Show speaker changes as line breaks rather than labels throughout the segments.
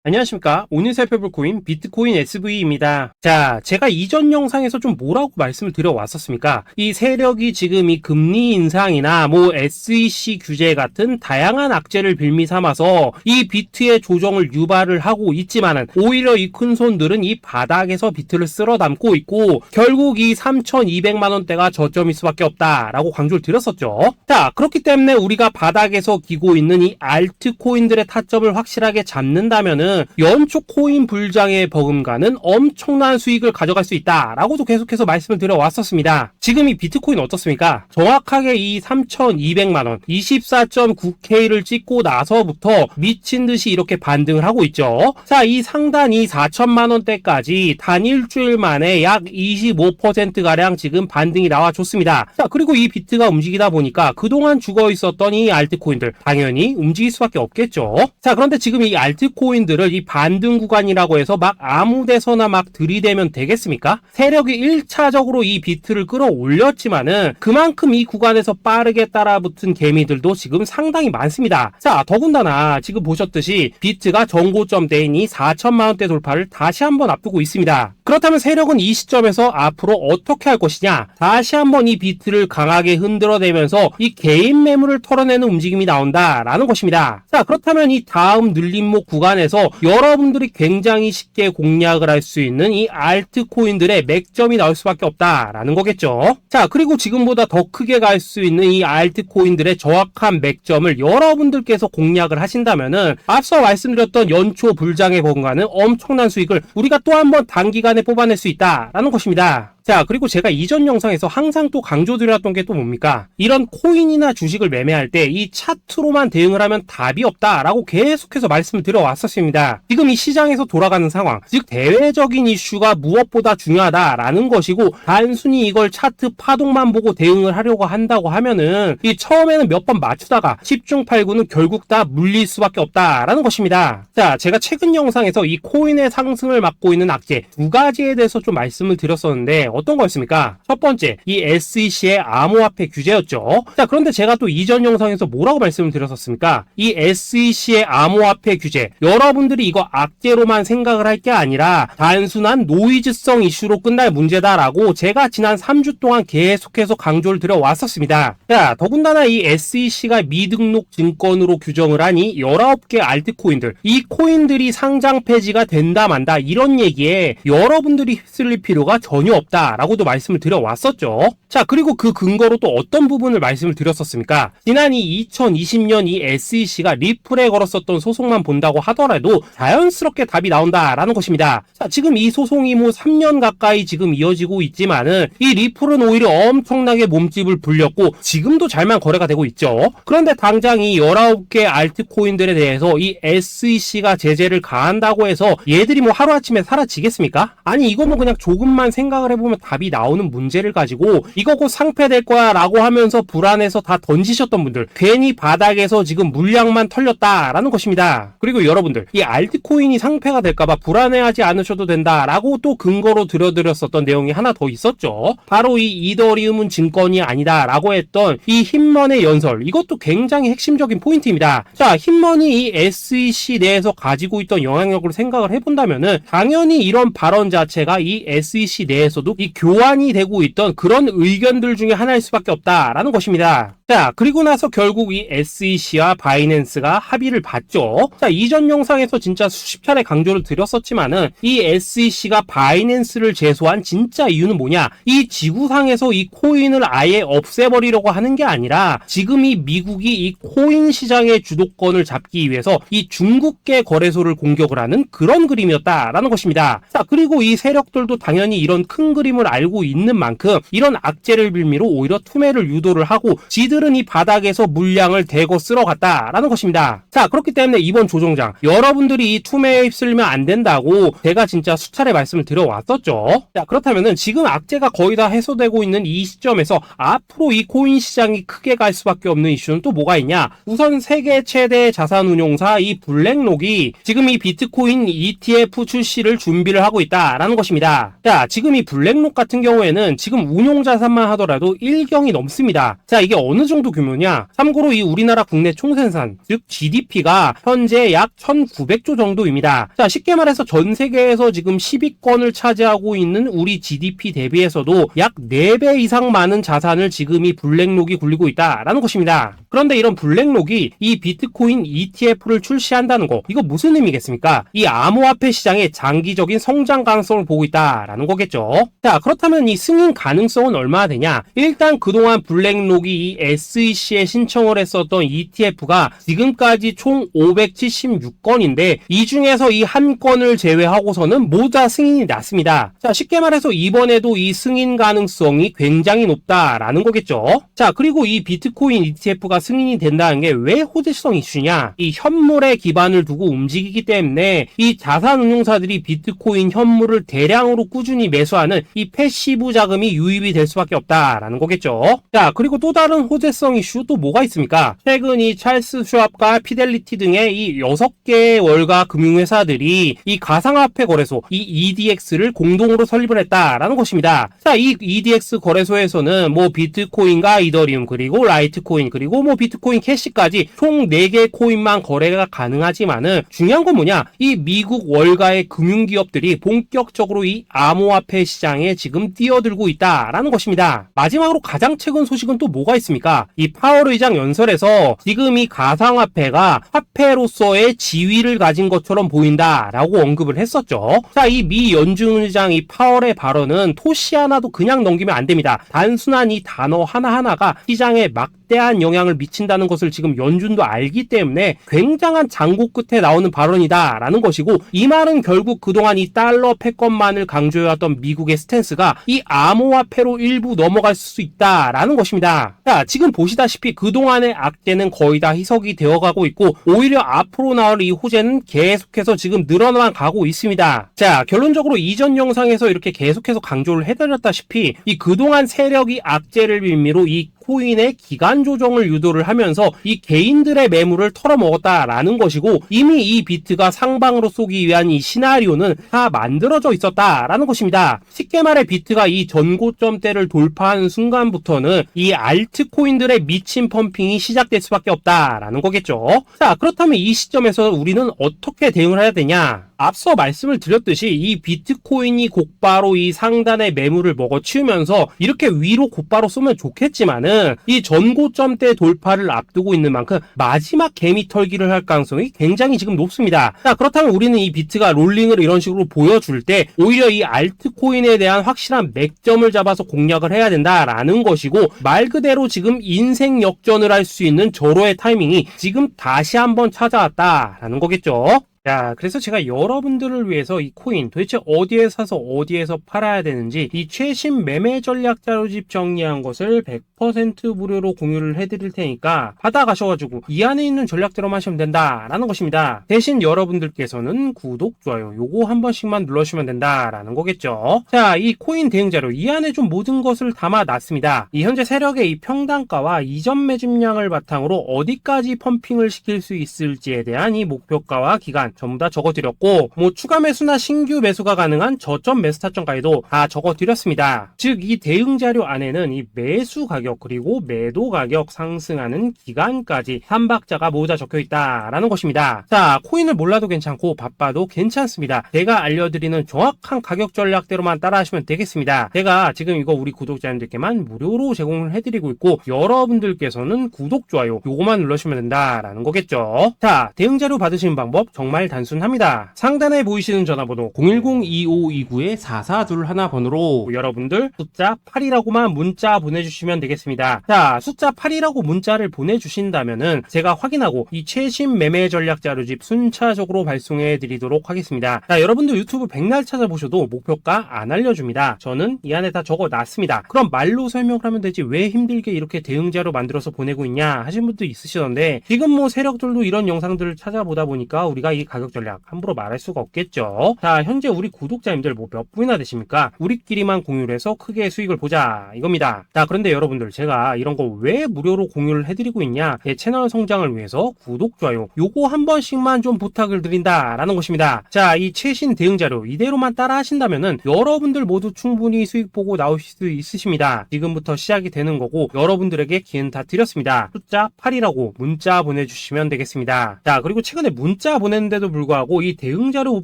안녕하십니까. 오늘 살펴볼 코인 비트코인 SV입니다. 자, 제가 이전 영상에서 좀 뭐라고 말씀을 드려왔었습니까? 이 세력이 지금 이 금리 인상이나 SEC 규제 같은 다양한 악재를 빌미 삼아서 이 비트의 조정을 유발을 하고 있지만은 오히려 이 큰손들은 이 바닥에서 비트를 쓸어 담고 있고 결국 이 3,200만 원대가 저점일 수밖에 없다라고 강조를 드렸었죠. 자, 그렇기 때문에 우리가 바닥에서 기고 있는 이 알트코인들의 타점을 확실하게 잡는다면은 연초 코인 불장의 버금가는 엄청난 수익을 가져갈 수 있다라고도 계속해서 말씀을 드려왔었습니다. 지금 이 비트코인 어떻습니까? 정확하게 이 3,200만원 24.9K를 찍고 나서부터 미친듯이 이렇게 반등을 하고 있죠. 자, 이 상단이 4천만원대까지 단 일주일 만에 약 25%가량 지금 반등이 나와줬습니다. 자, 그리고 이 비트가 움직이다 보니까 그동안 죽어 있었던 이 알트코인들 당연히 움직일 수밖에 없겠죠. 자, 그런데 지금 이 알트코인들을 이 반등 구간이라고 해서 막 아무 데서나 막 들이대면 되겠습니까? 세력이 1차적으로 이 비트를 끌어올렸지만은 그만큼 이 구간에서 빠르게 따라붙은 개미들도 지금 상당히 많습니다. 자, 더군다나 지금 보셨듯이 비트가 정고점대인 이 4천만원대 돌파를 다시 한번 앞두고 있습니다. 그렇다면 세력은 이 시점에서 앞으로 어떻게 할 것이냐? 다시 한번 이 비트를 강하게 흔들어내면서 이 개인 매물을 털어내는 움직임이 나온다라는 것입니다. 자, 그렇다면 이 다음 늘림목 구간에서 여러분들이 굉장히 쉽게 공략을 할 수 있는 이 알트코인들의 맥점이 나올 수밖에 없다라는 거겠죠. 자, 그리고 지금보다 더 크게 갈 수 있는 이 알트코인들의 정확한 맥점을 여러분들께서 공략을 하신다면은 앞서 말씀드렸던 연초 불장의 버금가는 엄청난 수익을 우리가 또 한 번 단기간에 뽑아낼 수 있다라는 것입니다. 자, 그리고 제가 이전 영상에서 항상 또 강조드렸던 게 또 뭡니까? 이런 코인이나 주식을 매매할 때 이 차트로만 대응을 하면 답이 없다라고 계속해서 말씀을 드려왔었습니다. 지금 이 시장에서 돌아가는 상황, 즉 대외적인 이슈가 무엇보다 중요하다라는 것이고 단순히 이걸 차트 파동만 보고 대응을 하려고 한다고 하면은 이 처음에는 몇 번 맞추다가 10중 8구는 결국 다 물릴 수밖에 없다라는 것입니다. 자, 제가 최근 영상에서 이 코인의 상승을 막고 있는 악재 두 가지에 대해서 좀 말씀을 드렸었는데 어떤 거였습니까? 첫 번째, 이 SEC의 암호화폐 규제였죠. 자, 그런데 제가 또 이전 영상에서 뭐라고 말씀을 드렸었습니까? 이 SEC의 암호화폐 규제, 여러분들이 이거 악재로만 생각을 할 게 아니라 단순한 노이즈성 이슈로 끝날 문제다라고 제가 지난 3주 동안 계속해서 강조를 드려왔었습니다. 자, 더군다나 이 SEC가 미등록 증권으로 규정을 하니 19개 알트코인들, 이 코인들이 상장 폐지가 된다 만다 이런 얘기에 여러분들이 휩쓸릴 필요가 전혀 없다 라고도 말씀을 드려왔었죠. 자, 그리고 그 근거로 또 어떤 부분을 말씀을 드렸었습니까? 지난 이 2020년 이 SEC가 리플에 걸었었던 소송만 본다고 하더라도 자연스럽게 답이 나온다라는 것입니다. 자, 지금 이 소송이 3년 가까이 지금 이어지고 있지만은 이 리플은 오히려 엄청나게 몸집을 불렸고 지금도 잘만 거래가 되고 있죠. 그런데 당장 이 19개 알트코인들에 대해서 이 SEC가 제재를 가한다고 해서 얘들이 하루아침에 사라지겠습니까? 아니, 이거 그냥 조금만 생각을 해보면 답이 나오는 문제를 가지고 이거 곧 상폐될 거야 라고 하면서 불안해서 다 던지셨던 분들, 괜히 바닥에서 지금 물량만 털렸다라는 것입니다. 그리고 여러분들, 이 알트코인이 상폐가 될까봐 불안해하지 않으셔도 된다라고 또 근거로 들어드렸었던 내용이 하나 더 있었죠. 바로 이 이더리움은 증권이 아니다 라고 했던 이 흰머니의 연설, 이것도 굉장히 핵심적인 포인트입니다. 자, 흰머니 이 SEC 내에서 가지고 있던 영향력을 생각을 해본다면은 당연히 이런 발언 자체가 이 SEC 내에서도 이 교환이 되고 있던 그런 의견들 중에 하나일 수밖에 없다라는 것입니다. 자, 그리고 나서 결국 이 SEC와 바이낸스가 합의를 봤죠. 자, 이전 영상에서 진짜 수십 차례 강조를 드렸었지만은 이 SEC가 바이낸스를 제소한 진짜 이유는 뭐냐? 이 지구상에서 이 코인을 아예 없애버리려고 하는 게 아니라 지금 이 미국이 이 코인 시장의 주도권을 잡기 위해서 이 중국계 거래소를 공격을 하는 그런 그림이었다라는 것입니다. 자, 그리고 이 세력들도 당연히 이런 큰 그림을 알고 있는 만큼 이런 악재를 빌미로 오히려 투매를 유도를 하고 지들은 이 바닥에서 물량을 대거 쓸어갔다라는 것입니다. 자, 그렇기 때문에 이번 조정장 여러분들이 이 투매에 휩쓸리면 안 된다고 제가 진짜 수차례 말씀을 드려왔었죠. 자, 그렇다면은 지금 악재가 거의 다 해소되고 있는 이 시점에서 앞으로 이 코인 시장이 크게 갈 수밖에 없는 이슈는 또 뭐가 있냐? 우선 세계 최대 자산운용사 이 블랙록이 지금 이 비트코인 ETF 출시를 준비를 하고 있다라는 것입니다. 자, 지금 이 블랙록 같은 경우에는 지금 운용 자산만 하더라도 1경이 넘습니다. 자, 이게 어느 정도 규모냐? 참고로 이 우리나라 국내 총생산, 즉 GDP가 현재 약 1900조 정도입니다. 자, 쉽게 말해서 전 세계에서 지금 10위권을 차지하고 있는 우리 GDP 대비해서도 약 4배 이상 많은 자산을 지금 이 블랙록이 굴리고 있다라는 것입니다. 그런데 이런 블랙록이 이 비트코인 ETF를 출시한다는 거, 이거 무슨 의미겠습니까? 이 암호화폐 시장의 장기적인 성장 가능성을 보고 있다라는 거겠죠. 자, 그렇다면 이 승인 가능성은 얼마나 되냐? 일단 그동안 블랙록이 이 SEC에 신청을 했었던 ETF가 지금까지 총 576건인데 이 중에서 이 한 건을 제외하고서는 모두 다 승인이 났습니다. 자, 쉽게 말해서 이번에도 이 승인 가능성이 굉장히 높다라는 거겠죠. 자, 그리고 이 비트코인 ETF가 승인이 된다는 게 왜 호재성 이슈냐? 이 현물에 기반을 두고 움직이기 때문에 이 자산운용사들이 비트코인 현물을 대량으로 꾸준히 매수하는 이 패시브 자금이 유입이 될 수밖에 없다라는 거겠죠. 자, 그리고 또 다른 호재성 이슈 또 뭐가 있습니까? 최근 이 찰스 슈왑과 피델리티 등의 이 6개의 월가 금융회사들이 이 가상화폐 거래소 이 EDX를 공동으로 설립을 했다라는 것입니다. 자, 이 EDX 거래소에서는 뭐 비트코인과 이더리움 그리고 라이트코인 그리고 뭐 비트코인 캐시까지 총 4개의 코인만 거래가 가능하지만은 중요한 건 뭐냐? 이 미국 월가의 금융기업들이 본격적으로 이 암호화폐 시장에 지금 뛰어들고 있다라는 것입니다. 마지막으로 가장 최근 소식은 또 뭐가 있습니까? 이 파월 의장 연설에서 지금 이 가상화폐가 화폐로서의 지위를 가진 것처럼 보인다라고 언급을 했었죠. 자, 이 미 연준 의장 이 파월의 발언은 토시 하나도 그냥 넘기면 안 됩니다. 단순한 이 단어 하나하나가 시장에 막대한 영향을 미친다는 것을 지금 연준도 알기 때문에 굉장한 장고 끝에 나오는 발언이다라는 것이고, 이 말은 결국 그동안 이 달러 패권만을 강조해왔던 미국의 스탠스가 이 암호화폐로 일부 넘어갈 수 있다라는 것입니다. 자, 지금 보시다시피 그동안의 악재는 거의 다 희석이 되어가고 있고 오히려 앞으로 나올 이 호재는 계속해서 지금 늘어나만 가고 있습니다. 자, 결론적으로 이전 영상에서 이렇게 계속해서 강조를 해드렸다시피 이 그동안 세력이 악재를 빌미로 이 코인의 기간 조정을 유도를 하면서 이 개인들의 매물을 털어먹었다라는 것이고, 이미 이 비트가 상방으로 쏘기 위한 이 시나리오는 다 만들어져 있었다라는 것입니다. 쉽게 말해 비트가 이 전고점대를 돌파하는 순간부터는 이 알트코인들의 미친 펌핑이 시작될 수밖에 없다라는 거겠죠. 자, 그렇다면 이 시점에서 우리는 어떻게 대응을 해야 되냐? 앞서 말씀을 드렸듯이 이 비트코인이 곧바로 이 상단의 매물을 먹어치우면서 이렇게 위로 곧바로 쏘면 좋겠지만은 이 전고점대 돌파를 앞두고 있는 만큼 마지막 개미 털기를 할 가능성이 굉장히 지금 높습니다. 자, 그렇다면 우리는 이 비트가 롤링을 이런 식으로 보여줄 때 오히려 이 알트코인에 대한 확실한 맥점을 잡아서 공략을 해야 된다라는 것이고, 말 그대로 지금 인생 역전을 할 수 있는 절호의 타이밍이 지금 다시 한번 찾아왔다라는 거겠죠. 자, 그래서 제가 여러분들을 위해서 이 코인 도대체 어디에 사서 어디에서 팔아야 되는지 이 최신 매매 전략 자료집 정리한 것을 100% 무료로 공유를 해드릴 테니까 받아가셔가지고 이 안에 있는 전략대로만 하시면 된다라는 것입니다. 대신 여러분들께서는 구독, 좋아요 요거 한 번씩만 눌러주시면 된다라는 거겠죠. 자, 이 코인 대응 자료 이 안에 좀 모든 것을 담아놨습니다. 이 현재 세력의 이 평단가와 이전 매집량을 바탕으로 어디까지 펌핑을 시킬 수 있을지에 대한 이 목표가와 기간 전부 다 적어드렸고, 뭐 추가 매수나 신규 매수가 가능한 저점 매수 타점까지도 다 적어드렸습니다. 즉 이 대응 자료 안에는 이 매수 가격 그리고 매도 가격 상승하는 기간까지 3박자가 모두 다 적혀있다라는 것입니다. 자, 코인을 몰라도 괜찮고 바빠도 괜찮습니다. 제가 알려드리는 정확한 가격 전략대로만 따라하시면 되겠습니다. 제가 지금 이거 우리 구독자님들께만 무료로 제공을 해드리고 있고, 여러분들께서는 구독, 좋아요 요거만 눌러주시면 된다라는 거겠죠. 자, 대응 자료 받으시는 방법 정말 단순합니다. 상단에 보이시는 전화번호 010-2529-4421 번호로 여러분들 숫자 8이라고만 문자 보내주시면 되겠습니다. 자, 숫자 8이라고 문자를 보내주신다면은 제가 확인하고 이 최신 매매 전략 자료집 순차적으로 발송해 드리도록 하겠습니다. 자, 여러분들 유튜브 백날 찾아보셔도 목표가 안 알려줍니다. 저는 이 안에 다 적어놨습니다. 그럼 말로 설명을 하면 되지 왜 힘들게 이렇게 대응 자료 만들어서 보내고 있냐 하신 분도 있으시던데, 지금 뭐 세력들도 이런 영상들을 찾아보다 보니까 우리가 이 가격 전략 함부로 말할 수가 없겠죠. 자, 현재 우리 구독자님들 뭐 몇 분이나 되십니까? 우리끼리만 공유를 해서 크게 수익을 보자 이겁니다. 자, 그런데 여러분들 여러분들 제가 이런 거 왜 무료로 공유를 해드리고 있냐, 제 채널 성장을 위해서 구독, 좋아요 요거 한 번씩만 좀 부탁을 드린다라는 것입니다. 자, 이 최신 대응 자료 이대로만 따라 하신다면은 여러분들 모두 충분히 수익 보고 나오실 수 있으십니다. 지금부터 시작이 되는 거고 여러분들에게 기회는 다 드렸습니다. 숫자 8이라고 문자 보내주시면 되겠습니다. 자, 그리고 최근에 문자 보냈는데도 불구하고 이 대응 자료 못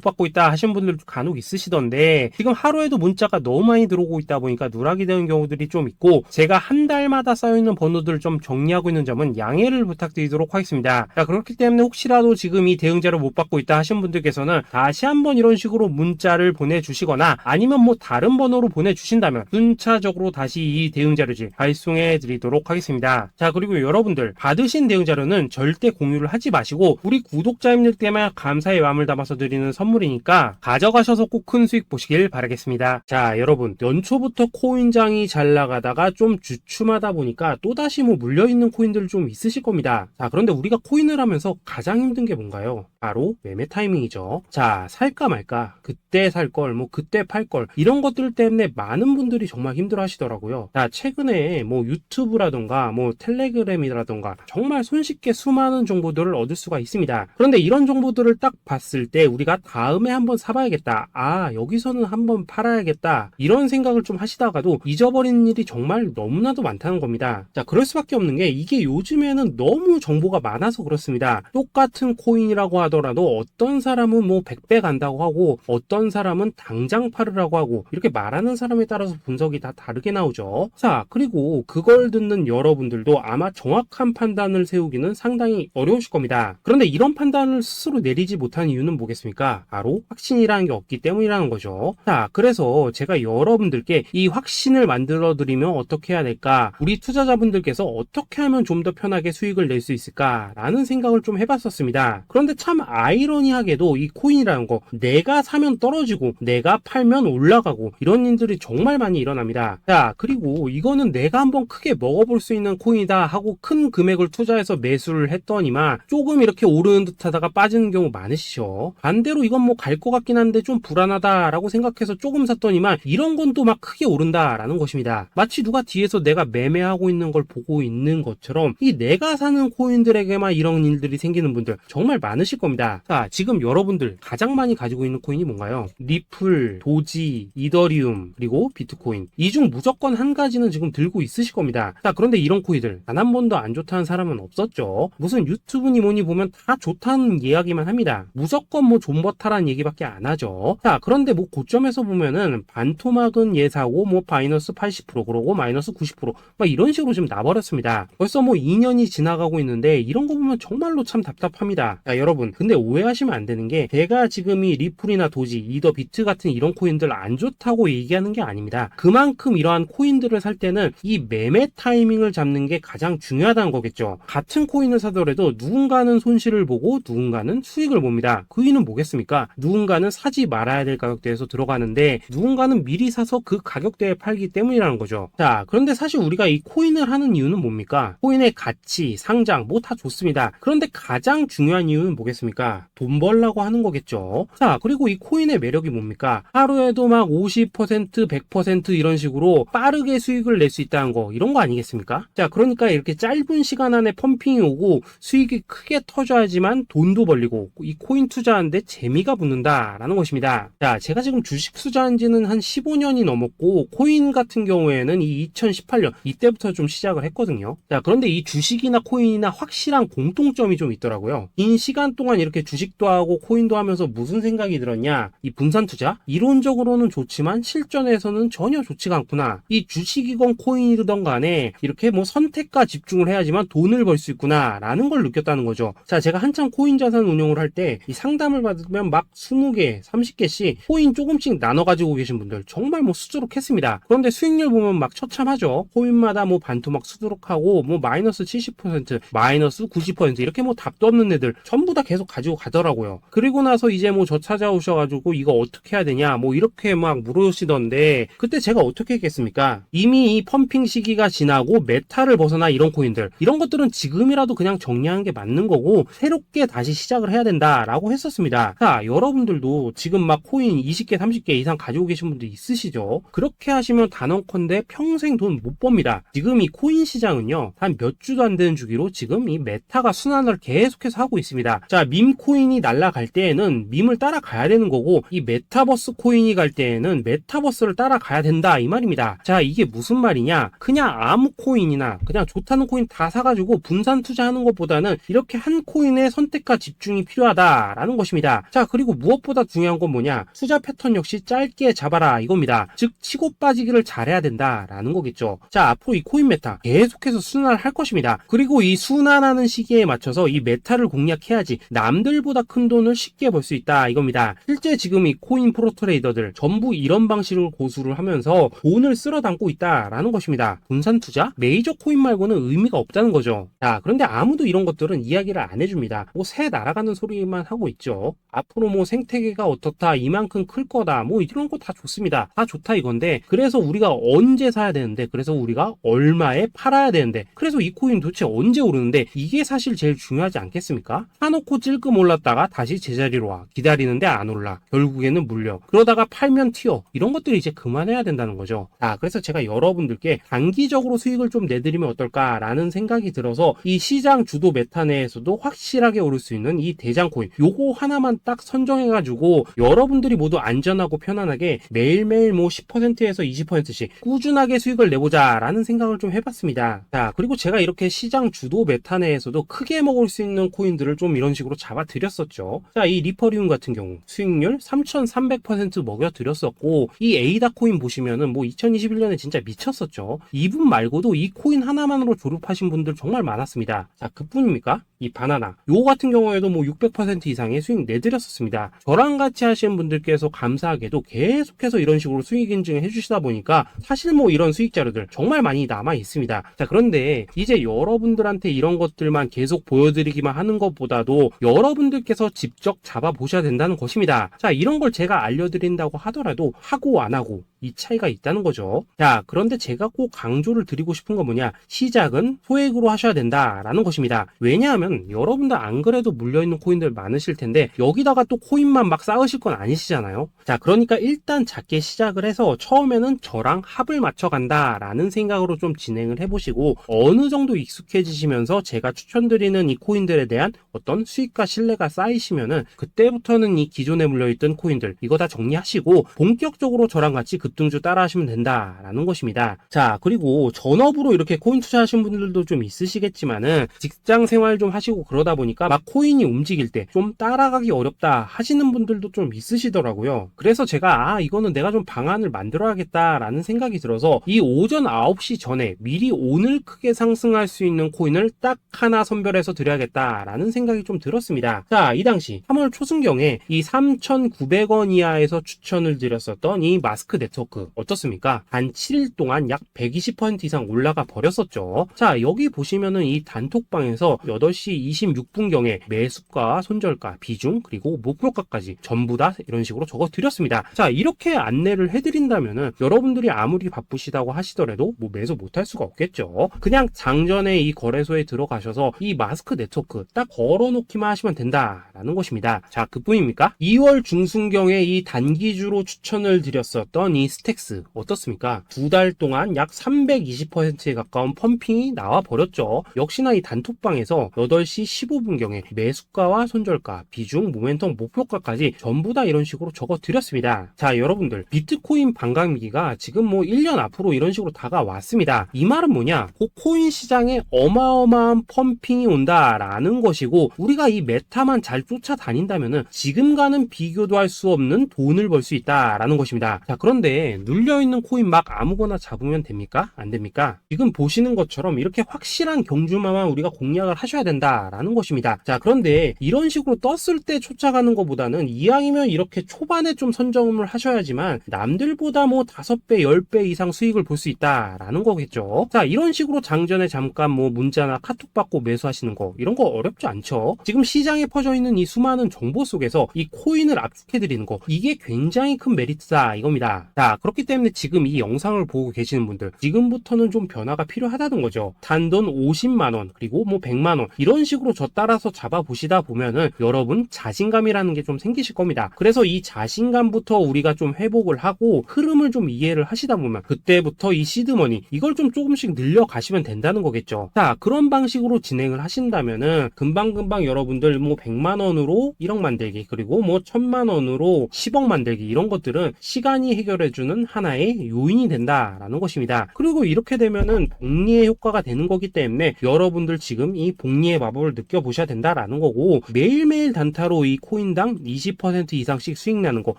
받고 있다 하신 분들도 간혹 있으시던데, 지금 하루에도 문자가 너무 많이 들어오고 있다 보니까 누락이 되는 경우들이 좀 있고, 제가 한 달마다 쌓여있는 번호들을 좀 정리하고 있는 점은 양해를 부탁드리도록 하겠습니다. 자, 그렇기 때문에 혹시라도 지금 이 대응 자료 못 받고 있다 하신 분들께서는 다시 한번 이런 식으로 문자를 보내주시거나 아니면 뭐 다른 번호로 보내주신다면 순차적으로 다시 이 대응 자료지 발송해 드리도록 하겠습니다. 자, 그리고 여러분들 받으신 대응 자료는 절대 공유를 하지 마시고 우리 구독자님들 때문에 감사의 마음을 담아서 드리는 선물이니까 가져가셔서 꼭 큰 수익 보시길 바라겠습니다. 자, 여러분 연초부터 코인장이 잘 나가다가 좀 주춤하다 보니까 또다시 뭐 물려있는 코인들 좀 있으실 겁니다. 자, 그런데 우리가 코인을 하면서 가장 힘든 게 뭔가요? 바로 매매 타이밍이죠. 자, 살까 말까, 그때 살 걸, 뭐 그때 팔 걸, 이런 것들 때문에 많은 분들이 정말 힘들어 하시더라고요. 자, 최근에 뭐 유튜브라던가 뭐 텔레그램이라던가 정말 손쉽게 수많은 정보들을 얻을 수가 있습니다. 그런데 이런 정보들을 딱 봤을 때 우리가 다음에 한번 사봐야겠다, 아 여기서는 한번 팔아야겠다, 이런 생각을 좀 하시다가도 잊어버리는 일이 정말 너무나도 많다는 겁니다. 자, 그럴 수밖에 없는 게 이게 요즘에는 너무 정보가 많아서 그렇습니다. 똑같은 코인이라고 하더라도 어떤 사람은 뭐 100배 간다고 하고 어떤 사람은 당장 팔으라고 하고, 이렇게 말하는 사람에 따라서 분석이 다 다르게 나오죠. 자, 그리고 그걸 듣는 여러분들도 아마 정확한 판단을 세우기는 상당히 어려우실 겁니다. 그런데 이런 판단을 스스로 내리지 못한 이유는 뭐겠습니까? 바로 확신이라는 게 없기 때문이라는 거죠. 자, 그래서 제가 여러분들께 이 확신을 만들어 드리면 어떻게 해야 될까, 우리 투자자분들께서 어떻게 하면 좀 더 편하게 수익을 낼 수 있을까 라는 생각을 좀 해봤었습니다. 그런데 참 아이러니하게도 이 코인이라는 거, 내가 사면 떨어지고 내가 팔면 올라가고 이런 일들이 정말 많이 일어납니다. 자, 그리고 이거는 내가 한번 크게 먹어볼 수 있는 코인이다 하고 큰 금액을 투자해서 매수를 했더니만 조금 이렇게 오르는 듯 하다가 빠지는 경우 많으시죠. 반대로 이건 뭐 갈 것 같긴 한데 좀 불안하다 라고 생각해서 조금 샀더니만 이런 건 또 막 크게 오른다 라는 것입니다. 마치 누가 뒤에서 내가 매매하고 있는 걸 보고 있는 것처럼 이 내가 사는 코인들에게만 이런 일들이 생기는 분들 정말 많으실 겁니다. 자, 지금 여러분들 가장 많이 가지고 있는 코인이 뭔가요? 리플, 도지, 이더리움, 그리고 비트코인. 이 중 무조건 한 가지는 지금 들고 있으실 겁니다. 자, 그런데 이런 코인들 단 한 번도 안 좋다는 사람은 없었죠. 무슨 유튜브니 뭐니 보면 다 좋다는 이야기만 합니다. 무조건 뭐 존버타라는 얘기밖에 안 하죠. 자, 그런데 뭐 고점에서 보면은 반토막은 예사고 뭐 마이너스 80% 그러고 마이너스 90% 막 이런 식으로 지금 나버렸습니다. 벌써 뭐 2년이 지나가고 있는데 이런 거 보면 정말로 참 답답합니다. 자, 여러분 근데 오해하시면 안 되는 게, 제가 지금 이 리플이나 도지, 이더, 비트 같은 이런 코인들 안 좋다고 얘기하는 게 아닙니다. 그만큼 이러한 코인들을 살 때는 이 매매 타이밍을 잡는 게 가장 중요하다는 거겠죠. 같은 코인을 사더라도 누군가는 손실을 보고 누군가는 수익을 봅니다. 그 이유는 뭐겠습니까? 누군가는 사지 말아야 될 가격대에서 들어가는데 누군가는 미리 사서 그 가격대에 팔기 때문이라는 거죠. 자, 그런데 사실 우리가 이 코인을 하는 이유는 뭡니까? 코인의 가치, 상장 뭐 다 좋습니다. 그런데 가장 중요한 이유는 뭐겠습니까? 돈 벌라고 하는 거겠죠. 자, 그리고 이 코인의 매력이 뭡니까? 하루에도 막 50%, 100% 이런 식으로 빠르게 수익을 낼 수 있다는 거, 이런 거 아니겠습니까? 자, 그러니까 이렇게 짧은 시간 안에 펌핑이 오고 수익이 크게 터져야지만 돈도 벌리고 이 코인 투자하는데 재미가 붙는다라는 것입니다. 자, 제가 지금 주식 투자한 지는 한 15년이 넘었고 코인 같은 경우에는 이 2018년 이때부터 좀 시작을 했거든요. 자, 그런데 이 주식이나 코인이나 확실한 공통점이 좀 있더라고요. 긴 시간 동안 이렇게 주식도 하고 코인도 하면서 무슨 생각이 들었냐, 이 분산 투자 이론적으로는 좋지만 실전에서는 전혀 좋지가 않구나, 이 주식이건 코인이든 간에 이렇게 뭐 선택과 집중을 해야지만 돈을 벌 수 있구나 라는 걸 느꼈다는 거죠. 자, 제가 한참 코인 자산 운용을 할 때 이 상담을 받으면 막 20개 30개씩 코인 조금씩 나눠 가지고 계신 분들 정말 뭐 수두룩했습니다. 그런데 수익률 보면 막 처참하죠. 코인마다 뭐 반토막 수두룩하고 뭐 마이너스 70% 마이너스 90% 이렇게 뭐 답도 없는 애들 전부 다 계속 가지고 가더라고요. 그리고 나서 이제 뭐 저 찾아오셔가지고 이거 어떻게 해야 되냐 뭐 이렇게 막 물으시던데, 그때 제가 어떻게 했겠습니까? 이미 이 펌핑 시기가 지나고 메타를 벗어나 이런 코인들, 이런 것들은 지금이라도 그냥 정리하는 게 맞는 거고 새롭게 다시 시작을 해야 된다라고 했었습니다. 자, 여러분들도 지금 막 코인 20개 30개 이상 가지고 계신 분들 있으시죠? 그렇게 하시면 단언컨대 평생 돈 못 법니다. 이겁니다. 지금 이 코인 시장은요, 한 몇 주도 안 되는 주기로 지금 이 메타가 순환을 계속해서 하고 있습니다. 자, 밈 코인이 날아갈 때에는 밈을 따라가야 되는 거고, 이 메타버스 코인이 갈 때에는 메타버스를 따라가야 된다 이 말입니다. 자, 이게 무슨 말이냐? 그냥 아무 코인이나 그냥 좋다는 코인 다 사가지고 분산 투자하는 것보다는 이렇게 한 코인에 선택과 집중이 필요하다라는 것입니다. 자, 그리고 무엇보다 중요한 건 뭐냐? 투자 패턴 역시 짧게 잡아라 이겁니다. 즉 치고 빠지기를 잘해야 된다라는 거겠죠. 자, 앞으로 이 코인 메타 계속해서 순환을 할 것입니다. 그리고 이 순환하는 시기에 맞춰서 이 메타를 공략해야지 남들보다 큰 돈을 쉽게 벌 수 있다 이겁니다. 실제 지금 이 코인 프로 트레이더들 전부 이런 방식으로 고수를 하면서 돈을 쓸어 담고 있다라는 것입니다. 분산 투자? 메이저 코인 말고는 의미가 없다는 거죠. 자, 그런데 아무도 이런 것들은 이야기를 안 해줍니다. 뭐 새 날아가는 소리만 하고 있죠. 앞으로 뭐 생태계가 어떻다, 이만큼 클 거다, 뭐 이런 거 다 좋습니다. 다 좋다 이건데, 그래서 우리가 언제 사야 되는데, 그래서 우리가 얼마에 팔아야 되는데, 그래서 이 코인 도대체 언제 오르는데, 이게 사실 제일 중요하지 않겠습니까? 사놓고 찔끔 올랐다가 다시 제자리로 와. 기다리는데 안 올라. 결국에는 물려. 그러다가 팔면 튀어. 이런 것들이 이제 그만해야 된다는 거죠. 자, 그래서 제가 여러분들께 단기적으로 수익을 좀 내드리면 어떨까라는 생각이 들어서 이 시장 주도 메타 내에서도 확실하게 오를 수 있는 이 대장 코인, 요거 하나만 딱 선정해가지고 여러분들이 모두 안전하고 편안하게 매일매일 뭐 10%에서 20%씩 꾸준하게 수익을 내보자라는 생각을 좀 해봤습니다. 자, 그리고 제가 이렇게 시장 주도 메타 내에서도 크게 먹을 수 있는 코인들을 좀 이런 식으로 잡아드렸었죠. 자, 이 리퍼리움 같은 경우 수익률 3,300% 먹여드렸었고, 이 에이다 코인 보시면은 뭐 2021년에 진짜 미쳤었죠. 이분 말고도 이 코인 하나만으로 졸업하신 분들 정말 많았습니다. 자, 그뿐입니까? 이 바나나 요 같은 경우에도 뭐 600% 이상의 수익 내드렸었습니다. 저랑 같이 하시는 분들께서 감사하게도 계속해서 이런 식으로 수익 인증을 해주시다 보니까 사실 뭐 이런 수익 자료들 정말 많이 남아 있습니다. 자, 그런데 이제 여러분들한테 이런 것들만 계속 보여드리기만 하는 것보다도 여러분들께서 직접 잡아보셔야 된다는 것입니다. 자, 이런 걸 제가 알려드린다고 하더라도 하고 안 하고 이 차이가 있다는 거죠. 자, 그런데 제가 꼭 강조를 드리고 싶은 건 뭐냐? 시작은 소액으로 하셔야 된다라는 것입니다. 왜냐하면 여러분들 안 그래도 물려있는 코인들 많으실 텐데 여기다가 또 코인만 막 쌓으실 건 아니시잖아요. 자, 그러니까 일단 작게 시작을 해서 처음에는 저랑 합을 맞춰간다라는 생각으로 좀 진행을 해보시고, 어느 정도 익숙해지시면서 제가 추천드리는 이 코인들에 대한 어떤 수익과 신뢰가 쌓이시면은 그때부터는 이 기존에 물려있던 코인들 이거 다 정리하시고 본격적으로 저랑 같이 급등주 따라 하시면 된다라는 것입니다. 자, 그리고 전업으로 이렇게 코인 투자하신 분들도 좀 있으시겠지만은 직장 생활 좀 하시고 그러다 보니까 막 코인이 움직일 때 좀 따라가기 어렵다 하시는 분들도 좀 있으시더라고요. 그래서 제가 이거는 내가 좀 방안을 만들어야겠다라는 생각이 들어서 이 오전 9시 전에 미리 오늘 크게 상승할 수 있는 코인을 딱 하나 선별해서 드려야겠다라는 생각이 좀 들었습니다. 자, 이 당시 3월 초순경에 이 3,900원 이하에서 추천을 드렸었던 이 마스크 네트워크 어떻습니까? 단 7일 동안 약 120% 이상 올라가 버렸었죠. 자, 여기 보시면은 이 단톡방에서 8시 26분경에 매수가, 손절가, 비중, 그리고 목표가까지 전부 다 이런 식으로 적어 드렸습니다. 자, 이렇게 안내를 해드린다면은 여러분들이 아무리 바쁘시다고 하시더라도 뭐 매수 못할 수가 없겠죠. 그냥 장전에 이 거래소에 들어가셔서 이 마스크 네트워크 딱 걸어놓기만 하시면 된다라는 것입니다. 자, 그뿐입니까? 2월 중순경에 이 단기주로 추천을 드렸었던 이 스택스 어떻습니까? 2달 동안 약 320%에 가까운 펌핑이 나와 버렸죠. 역시나 이 단톡방에서 8시 15분경에 매수가와 손절가, 비중, 모멘텀, 목표가까지 전부 다 이런 식으로 적어 드렸습니다. 자, 여러분들 비트코인 반감기가 지금 뭐 1년 앞으로 이런 식으로 다가왔습니다. 이 말은 뭐냐? 코인 시장에 어마어마한 펌핑이 온다라는 것이고, 우리가 이 메타만 잘 쫓아다닌다면은 지금과는 비교도 할 수 없는 돈을 벌 수 있다라는 것입니다. 자, 그런데 눌려있는 코인 막 아무거나 잡으면 됩니까? 안 됩니까? 지금 보시는 것처럼 이렇게 확실한 경주마만 우리가 공략을 하셔야 된다라는 것입니다. 자, 그런데 이런 식으로 떴을 때 쫓아가는 것보다는 이왕이면 이렇게 초반에 좀 선점을 하셔야지만 남들보다 뭐 5배, 10배 이상 수익을 볼 수 있다라는 거겠죠. 자, 이런 식으로 장전에 잠깐 뭐 문자나 카톡 받고 매수하시는 거 이런 거 어렵지 않죠. 지금 시장에 퍼져 있는 이 수많은 정보 속에서 이 코인을 압축해 드리는 거, 이게 굉장히 큰 메리트다 이겁니다. 자, 자, 그렇기 때문에 지금 이 영상을 보고 계시는 분들, 지금부터는 좀 변화가 필요하다는 거죠. 단돈 50만원, 그리고 뭐 100만원, 이런 식으로 저 따라서 잡아보시다 보면은 여러분 자신감이라는 게 좀 생기실 겁니다. 그래서 이 자신감부터 우리가 좀 회복을 하고 흐름을 좀 이해를 하시다 보면 그때부터 이 시드머니, 이걸 좀 조금씩 늘려가시면 된다는 거겠죠. 자, 그런 방식으로 진행을 하신다면은 금방금방 여러분들 뭐 100만원으로 1억 만들기, 그리고 뭐 1000만원으로 10억 만들기, 이런 것들은 시간이 해결해주는 하나의 요인이 된다라는 것입니다. 그리고 이렇게 되면은 복리의 효과가 되는 거기 때문에 여러분들 지금 이 복리의 마법을 느껴보셔야 된다라는 거고, 매일매일 단타로 이 코인당 20% 이상씩 수익 나는 거,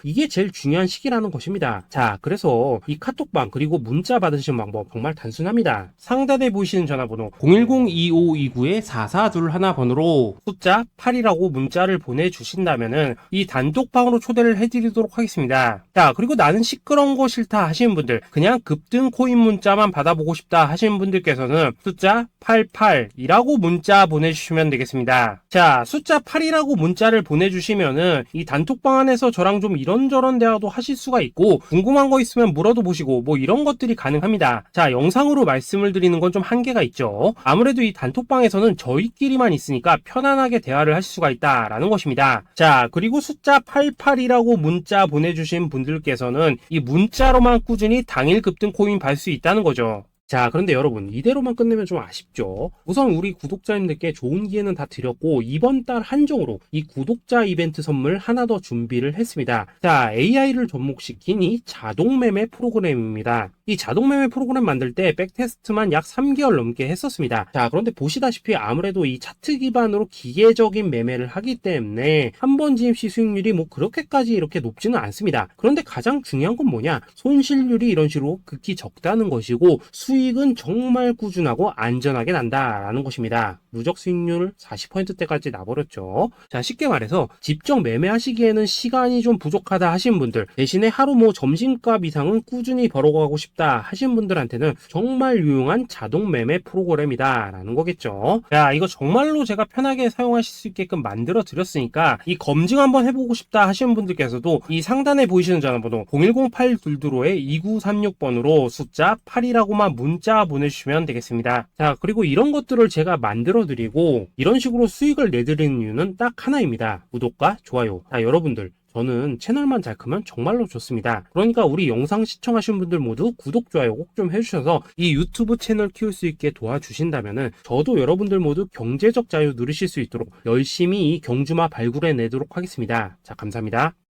이게 제일 중요한 시기라는 것입니다. 자, 그래서 이 카톡방 그리고 문자 받으시는 방법 정말 단순합니다. 상단에 보이시는 전화번호 010-2529-4421번으로 숫자 8이라고 문자를 보내주신다면은 이 단톡방으로 초대를 해드리도록 하겠습니다. 자, 그리고 나는 시끄러운 거 싫다 하시는 분들, 그냥 급등 코인 문자만 받아보고 싶다 하시는 분들께서는 숫자 88이라고 문자 보내주시면 되겠습니다. 자, 숫자 8이라고 문자를 보내주시면은 이 단톡방 안에서 저랑 좀 이런저런 대화도 하실 수가 있고, 궁금한 거 있으면 물어도 보시고 뭐 이런 것들이 가능합니다. 자, 영상으로 말씀을 드리는 건 좀 한계가 있죠. 아무래도 이 단톡방에서는 저희끼리만 있으니까 편안하게 대화를 하실 수가 있다라는 것입니다. 자, 그리고 숫자 88이라고 문자 보내주신 분들께서는 이 문자로만 꾸준히 당일 급등 코인 받을 수 있다는 거죠. 자, 그런데 여러분, 이대로만 끝내면 좀 아쉽죠. 우선 우리 구독자님들께 좋은 기회는 다 드렸고, 이번 달 한정으로 이 구독자 이벤트 선물 하나 더 준비를 했습니다. 자, AI를 접목시킨 이 자동매매 프로그램입니다. 이 자동매매 프로그램 만들 때 백테스트만 약 3개월 넘게 했었습니다. 자, 그런데 보시다시피 아무래도 이 차트 기반으로 기계적인 매매를 하기 때문에 한 번 진입 시 수익률이 뭐 그렇게까지 이렇게 높지는 않습니다. 그런데 가장 중요한 건 뭐냐? 손실률이 이런 식으로 극히 적다는 것이고, 수익은 정말 꾸준하고 안전하게 난다라는 것입니다. 누적 수익률 40%대까지 나버렸죠. 자, 쉽게 말해서 직접 매매하시기에는 시간이 좀 부족하다 하시는 분들, 대신에 하루 뭐 점심값 이상은 꾸준히 벌어가고 싶다 하시는 분들한테는 정말 유용한 자동 매매 프로그램이다 라는 거겠죠. 자, 이거 정말로 제가 편하게 사용하실 수 있게끔 만들어 드렸으니까 이 검증 한번 해보고 싶다 하시는 분들께서도 이 상단에 보이시는 전화번호 010-822-2936번으로 숫자 8이라고만 문자 보내주시면 되겠습니다. 자, 그리고 이런 것들을 제가 만들어 드리고 이런 식으로 수익을 내드리는 이유는 딱 하나입니다. 구독과 좋아요. 자, 여러분들, 저는 채널만 잘 크면 정말로 좋습니다. 그러니까 우리 영상 시청하신 분들 모두 구독, 좋아요 꼭 좀 해주셔서 이 유튜브 채널 키울 수 있게 도와주신다면은 저도 여러분들 모두 경제적 자유 누리실 수 있도록 열심히 이 경주마 발굴해 내도록 하겠습니다. 자, 감사합니다.